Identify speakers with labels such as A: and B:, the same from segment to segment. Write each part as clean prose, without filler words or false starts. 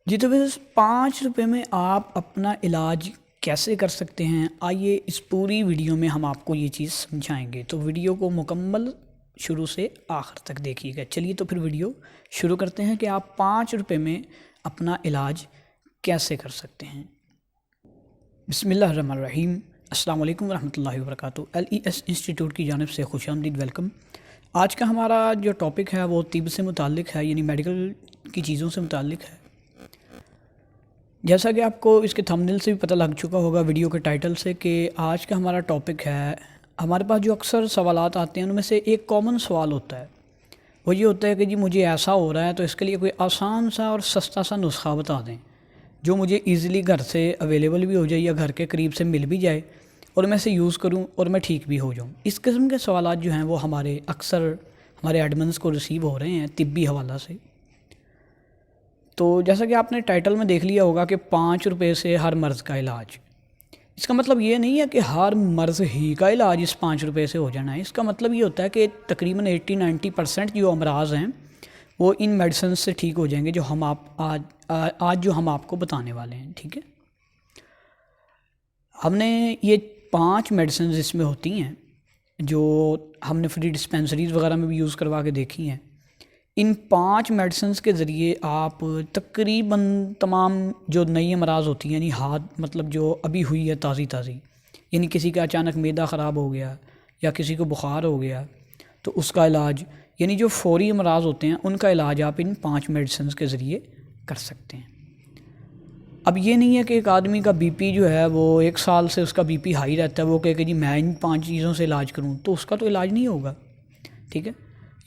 A: جی تو بس 5 روپے میں آپ اپنا علاج کیسے کر سکتے ہیں، آئیے اس پوری ویڈیو میں ہم آپ کو یہ چیز سمجھائیں گے، تو ویڈیو کو مکمل شروع سے آخر تک دیکھیے گا۔ چلیے تو پھر ویڈیو شروع کرتے ہیں کہ آپ 5 روپے میں اپنا علاج کیسے کر سکتے ہیں۔ بسم اللہ الرحمن الرحیم۔ السلام علیکم ورحمۃ اللہ وبرکاتہ۔ LES انسٹیٹیوٹ کی جانب سے خوش آمدید، ویلکم۔ آج کا ہمارا جو ٹاپک ہے وہ طب سے متعلق ہے، یعنی میڈیکل کی چیزوں سے متعلق ہے۔ جیسا کہ آپ کو اس کے تھمبنیل سے بھی پتہ لگ چکا ہوگا، ویڈیو کے ٹائٹل سے، کہ آج کا ہمارا ٹاپک ہے، ہمارے پاس جو اکثر سوالات آتے ہیں ان میں سے ایک کامن سوال ہوتا ہے، وہ یہ ہوتا ہے کہ جی مجھے ایسا ہو رہا ہے تو اس کے لیے کوئی آسان سا اور سستا سا نسخہ بتا دیں جو مجھے ایزیلی گھر سے اویلیبل بھی ہو جائے یا گھر کے قریب سے مل بھی جائے اور میں اسے یوز کروں اور میں ٹھیک بھی ہو جاؤں۔ اس قسم کے سوالات جو ہیں وہ ہمارے اکثر ہمارے ایڈمنس کو ریسیو ہو رہے ہیں طبی حوالہ سے۔ تو جیسا کہ آپ نے ٹائٹل میں دیکھ لیا ہوگا کہ 5 روپے سے ہر مرض کا علاج، اس کا مطلب یہ نہیں ہے کہ ہر مرض ہی کا علاج اس 5 روپے سے ہو جانا ہے۔ اس کا مطلب یہ ہوتا ہے کہ تقریباً 80-90% جو امراض ہیں وہ ان میڈیسن سے ٹھیک ہو جائیں گے جو ہم آج جو ہم آپ کو بتانے والے ہیں، ٹھیک ہے۔ ہم نے یہ 5 میڈیسنز اس میں ہوتی ہیں جو ہم نے فری ڈسپینسریز وغیرہ میں بھی یوز کروا کے دیکھی ہیں۔ ان 5 میڈیسنز کے ذریعے آپ تقریباً تمام جو نئی امراض ہوتی ہیں، یعنی مطلب جو ابھی ہوئی ہے تازی، یعنی کسی کا اچانک معدہ خراب ہو گیا یا کسی کو بخار ہو گیا تو اس کا علاج، یعنی جو فوری امراض ہوتے ہیں ان کا علاج آپ ان 5 میڈیسنز کے ذریعے کر سکتے ہیں۔ اب یہ نہیں ہے کہ ایک آدمی کا بی پی جو ہے وہ 1 سال سے اس کا بی پی ہائی رہتا ہے، وہ کہے کہ جی میں ان 5 چیزوں سے علاج کروں، تو اس کا تو علاج نہیں ہوگا، ٹھیک ہے۔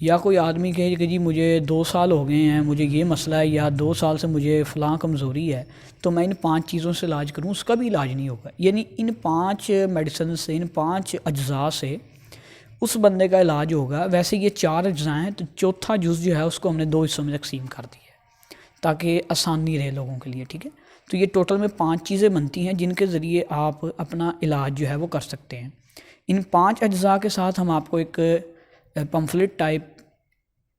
A: یا کوئی آدمی کہے کہ جی مجھے 2 سال ہو گئے ہیں، مجھے یہ مسئلہ ہے، یا 2 سال سے مجھے فلاں کمزوری ہے تو میں ان 5 چیزوں سے علاج کروں، اس کا بھی علاج نہیں ہوگا۔ یعنی ان 5 میڈیسن سے، ان 5 اجزاء سے اس بندے کا علاج ہوگا۔ ویسے یہ 4 اجزاء ہیں تو چوتھا جز جو ہے اس کو ہم نے 2 حصوں میں تقسیم کر دیا ہے تاکہ آسانی رہے لوگوں کے لیے، ٹھیک ہے۔ تو یہ ٹوٹل میں 5 چیزیں بنتی ہیں جن کے ذریعے آپ اپنا علاج جو ہے وہ کر سکتے ہیں۔ ان 5 اجزاء کے ساتھ ہم آپ کو ایک پمفلٹ ٹائپ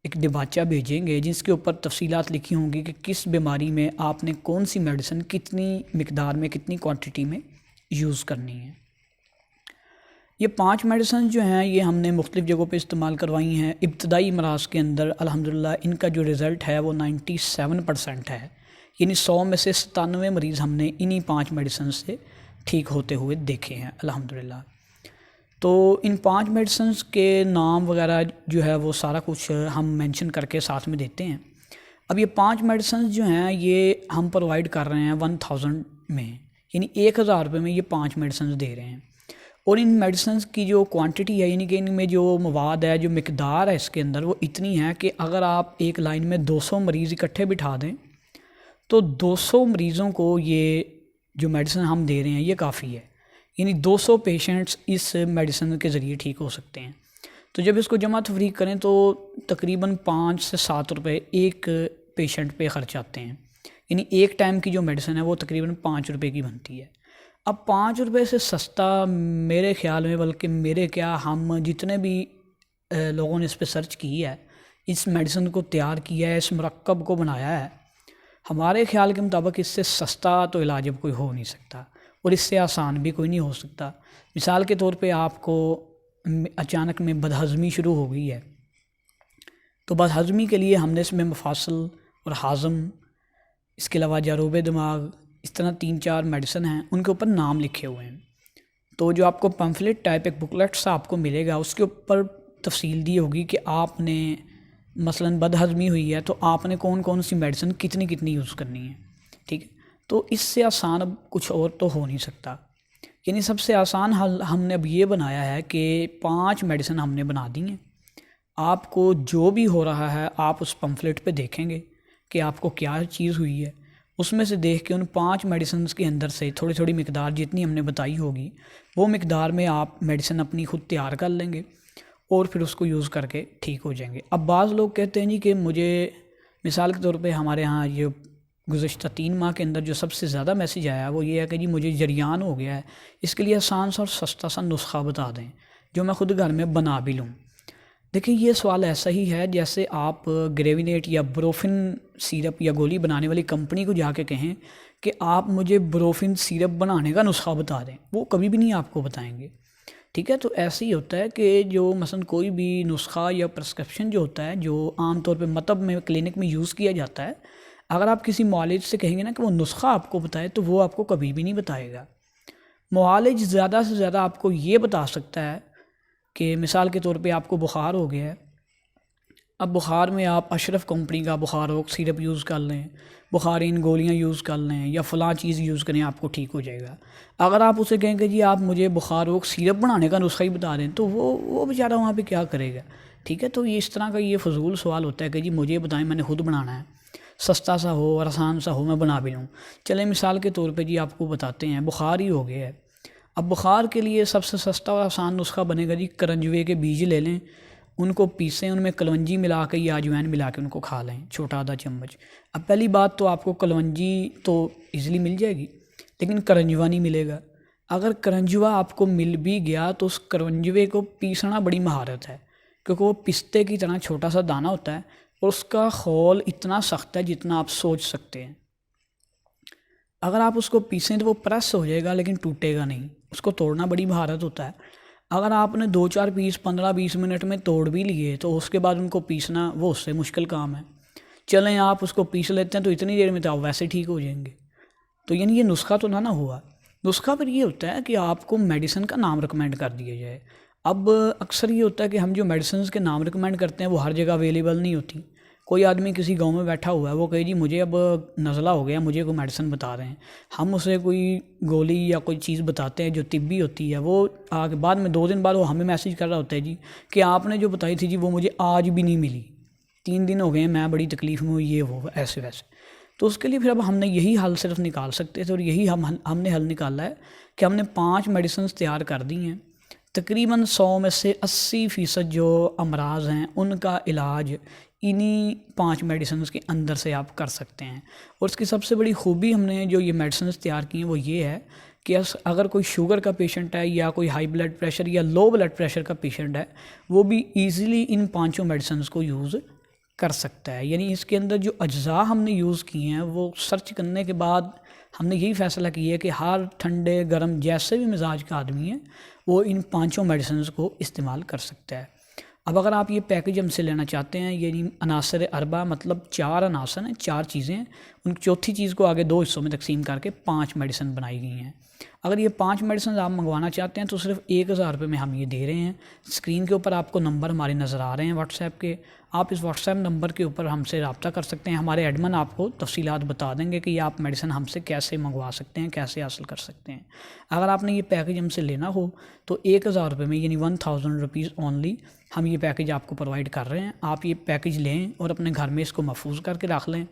A: ایک ڈباچہ بھیجیں گے جس کے اوپر تفصیلات لکھی ہوں گی کہ کس بیماری میں آپ نے کون سی میڈیسن کتنی مقدار میں، کتنی کوانٹٹی میں یوز کرنی ہے۔ یہ 5 میڈیسن جو ہیں یہ ہم نے مختلف جگہوں پہ استعمال کروائی ہیں۔ ابتدائی امراض کے اندر الحمدللہ ان کا جو رزلٹ ہے وہ 97% ہے، یعنی 100 میں سے 97 مریض ہم نے انہی 5 میڈیسن سے ٹھیک ہوتے ہوئے دیکھے ہیں الحمدللہ۔ تو ان 5 میڈیسنز کے نام وغیرہ جو ہے وہ سارا کچھ ہم مینشن کر کے ساتھ میں دیتے ہیں۔ اب یہ 5 میڈیسنز جو ہیں یہ ہم پرووائڈ کر رہے ہیں 1000 میں، یعنی 1000 روپے میں یہ 5 میڈیسنز دے رہے ہیں۔ اور ان میڈیسنز کی جو کوانٹٹی ہے، یعنی کہ ان میں جو مواد ہے، جو مقدار ہے اس کے اندر، وہ اتنی ہے کہ اگر آپ ایک لائن میں 200 مریض اکٹھے بٹھا دیں تو 200 مریضوں کو یہ جو میڈیسن ہم دے رہے ہیں یہ کافی ہے، یعنی 200 پیشنٹس اس میڈیسن کے ذریعے ٹھیک ہو سکتے ہیں۔ تو جب اس کو جمع تفریق کریں تو تقریباً 5 سے 7 روپے ایک پیشنٹ پہ خرچ آتے ہیں، یعنی ایک ٹائم کی جو میڈیسن ہے وہ تقریباً 5 روپے کی بنتی ہے۔ اب 5 روپے سے سستا میرے خیال میں، بلکہ میرے کیا، ہم جتنے بھی لوگوں نے اس پہ سرچ کی ہے، اس میڈیسن کو تیار کیا ہے، اس مرکب کو بنایا ہے، ہمارے خیال کے مطابق اس سے سستا تو علاج اب کوئی ہو نہیں سکتا اور اس سے آسان بھی کوئی نہیں ہو سکتا۔ مثال کے طور پہ آپ کو اچانک میں بدہضمی شروع ہو گئی ہے تو بدہضمی کے لیے ہم نے اس میں مفاصل اور ہاضم، اس کے علاوہ جاروب دماغ، اس طرح 3-4 میڈیسن ہیں، ان کے اوپر نام لکھے ہوئے ہیں۔ تو جو آپ کو پمفلٹ ٹائپ ایک بکلیٹ سا آپ کو ملے گا، اس کے اوپر تفصیل دی ہوگی کہ آپ نے مثلاً بدہضمی ہوئی ہے تو آپ نے کون کون سی میڈیسن کتنی یوز کرنی ہے، ٹھیک ہے۔ تو اس سے آسان اب کچھ اور تو ہو نہیں سکتا، یعنی سب سے آسان حل ہم نے اب یہ بنایا ہے کہ 5 میڈیسن ہم نے بنا دی ہیں۔ آپ کو جو بھی ہو رہا ہے آپ اس پمفلٹ پہ دیکھیں گے کہ آپ کو کیا چیز ہوئی ہے، اس میں سے دیکھ کے ان 5 میڈیسنز کے اندر سے تھوڑی مقدار جتنی ہم نے بتائی ہوگی وہ مقدار میں آپ میڈیسن اپنی خود تیار کر لیں گے اور پھر اس کو یوز کر کے ٹھیک ہو جائیں گے۔ اب بعض لوگ کہتے ہیں جی کہ مجھے، مثال کے طور پہ ہمارے ہاں یہ گزشتہ 3 ماہ کے اندر جو سب سے زیادہ میسیج آیا وہ یہ ہے کہ جی مجھے جریان ہو گیا ہے، اس کے لیے آسان سا اور سستا سا نسخہ بتا دیں جو میں خود گھر میں بنا بھی لوں۔ دیکھیں یہ سوال ایسا ہی ہے جیسے آپ گریوینیٹ یا بروفن سیرپ یا گولی بنانے والی کمپنی کو جا کے کہیں کہ آپ مجھے بروفن سیرپ بنانے کا نسخہ بتا دیں، وہ کبھی بھی نہیں آپ کو بتائیں گے، ٹھیک ہے۔ تو ایسے ہی ہوتا ہے کہ جو مثلا کوئی بھی نسخہ یا پرسکرپشن جو ہوتا ہے جو عام طور پہ مطب میں کلینک میں یوز کیا جاتا ہے، اگر آپ کسی معالج سے کہیں گے نا کہ وہ نسخہ آپ کو بتائے تو وہ آپ کو کبھی بھی نہیں بتائے گا۔ معالج زیادہ سے زیادہ آپ کو یہ بتا سکتا ہے کہ مثال کے طور پہ آپ کو بخار ہو گیا ہے، اب بخار میں آپ اشرف کمپنی کا بخار روک سیرپ یوز کر لیں، بخارین گولیاں یوز کر لیں یا فلاں چیز یوز کریں، آپ کو ٹھیک ہو جائے گا۔ اگر آپ اسے کہیں کہ جی آپ مجھے بخار روک سیرپ بنانے کا نسخہ ہی بتا دیں تو وہ بیچارہ وہاں پہ کیا کرے گا، ٹھیک ہے۔ تو یہ اس طرح کا یہ فضول سوال ہوتا ہے کہ جی مجھے بتائیں، میں نے خود بنانا ہے، سستا سا ہو اور آسان سا ہو، میں بنا بھی لوں۔ چلیں مثال کے طور پہ جی آپ کو بتاتے ہیں بخار ہی ہو گیا ہے، اب بخار کے لیے سب سے سستا اور آسان نسخہ بنے گا جی کرنجوے کے بیج لے لیں، ان کو پیسیں، ان میں کلونجی ملا کے یا اجوائن ملا کے ان کو کھا لیں، چھوٹا آدھا چمچ۔ اب پہلی بات تو آپ کو کلونجی تو ایزیلی مل جائے گی لیکن کرنجوا نہیں ملے گا۔ اگر کرنجوا آپ کو مل بھی گیا تو اس کرنجوے کو پیسنا بڑی مہارت ہے، کیونکہ وہ پستے کی طرح چھوٹا سا دانہ ہوتا ہے اور اس کا خول اتنا سخت ہے جتنا آپ سوچ سکتے ہیں۔ اگر آپ اس کو پیسیں تو وہ پریس ہو جائے گا لیکن ٹوٹے گا نہیں، اس کو توڑنا بڑی مہارت ہوتا ہے۔ اگر آپ نے 2-4 پیس 15-20 منٹ میں توڑ بھی لیے تو اس کے بعد ان کو پیسنا وہ اس سے مشکل کام ہے۔ چلیں آپ اس کو پیس لیتے ہیں تو اتنی دیر میں تو آپ ویسے ٹھیک ہو جائیں گے۔ تو یعنی یہ نسخہ تو نہ ہوا، نسخہ پھر یہ ہوتا ہے کہ آپ کو میڈیسن کا نام ریکمینڈ کر دیا جائے۔ اب اکثر یہ ہوتا ہے کہ ہم جو میڈیسنز کے نام ریکمینڈ کرتے ہیں وہ ہر جگہ اویلیبل نہیں ہوتی۔ کوئی آدمی کسی گاؤں میں بیٹھا ہوا ہے، وہ کہے جی مجھے اب نزلہ ہو گیا، مجھے کوئی میڈیسن بتا رہے ہیں، ہم اسے کوئی گولی یا کوئی چیز بتاتے ہیں جو طبی ہوتی ہے، وہ آگے بعد میں 2 دن بعد وہ ہمیں میسیج کر رہا ہوتا ہے جی کہ آپ نے جو بتائی تھی جی وہ مجھے آج بھی نہیں ملی، 3 دن ہو گئے ہیں، میں بڑی تکلیف میں ہوں، یہ وہ ایسے ویسے۔ تو اس کے لیے پھر اب ہم نے یہی حل صرف نکال سکتے تھے اور یہی ہم نے حل نکالا ہے کہ ہم نے 5 میڈیسنز تیار کر دی ہیں، تقریباً 100 میں سے 80% جو امراض ہیں ان کا علاج انہی 5 میڈیسنز کے اندر سے آپ کر سکتے ہیں۔ اور اس کی سب سے بڑی خوبی ہم نے جو یہ میڈیسنز تیار کی ہیں وہ یہ ہے کہ اگر کوئی شوگر کا پیشنٹ ہے یا کوئی ہائی بلڈ پریشر یا لو بلڈ پریشر کا پیشنٹ ہے، وہ بھی ایزیلی ان 5 میڈیسنز کو یوز کر سکتا ہے۔ یعنی اس کے اندر جو اجزاء ہم نے یوز کیے ہیں وہ سرچ کرنے کے بعد ہم نے یہی فیصلہ کیا ہے کہ ہر ٹھنڈے گرم جیسے بھی مزاج کا آدمی ہے وہ ان 5 میڈیسنز کو استعمال کر سکتا ہے۔ اب اگر آپ یہ پیکج ہم سے لینا چاہتے ہیں، یعنی عناصر اربع مطلب 4 عناصر ہیں، 4 چیزیں ہیں، ان چوتھی چیز کو آگے 2 حصوں میں تقسیم کر کے 5 میڈیسن بنائی گئی ہیں۔ اگر یہ 5 میڈیسنز آپ منگوانا چاہتے ہیں تو صرف 1000 روپے میں ہم یہ دے رہے ہیں۔ اسکرین کے اوپر آپ کو نمبر ہمارے نظر آ رہے ہیں واٹس ایپ کے، آپ اس واٹس ایپ نمبر کے اوپر ہم سے رابطہ کر سکتے ہیں، ہمارے ایڈمن آپ کو تفصیلات بتا دیں گے کہ یہ آپ میڈیسن ہم سے کیسے منگوا سکتے ہیں، کیسے حاصل کر سکتے ہیں۔ اگر آپ نے یہ پیکج ہم سے لینا ہو تو 1000 روپے میں یعنی 1000 روپیز اونلی ہم یہ پیکج آپ کو پرووائڈ کر رہے ہیں۔ آپ یہ پیکج لیں اور اپنے گھر میں اس کو محفوظ کر کے رکھ لیں،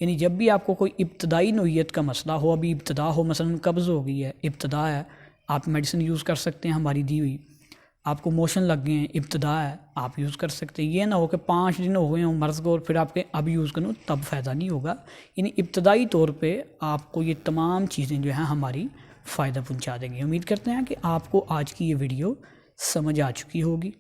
A: یعنی جب بھی آپ کو کوئی ابتدائی نوعیت کا مسئلہ ہو، ابھی ابتدا ہو، مثلا قبض ہو گئی ہے، ابتدا ہے، آپ میڈیسن یوز کر سکتے ہیں ہماری دی ہوئی۔ آپ کو موشن لگ گئے ہیں، ابتدا ہے، آپ یوز کر سکتے ہیں۔ یہ نہ ہو کہ 5 دن ہو گئے ہوں مرض کو اور پھر آپ کے اب یوز کروں تب فائدہ نہیں ہوگا۔ یعنی ابتدائی طور پہ آپ کو یہ تمام چیزیں جو ہیں ہماری فائدہ پہنچا دیں گی۔ امید کرتے ہیں کہ آپ کو آج کی یہ ویڈیو سمجھ آ چکی ہوگی۔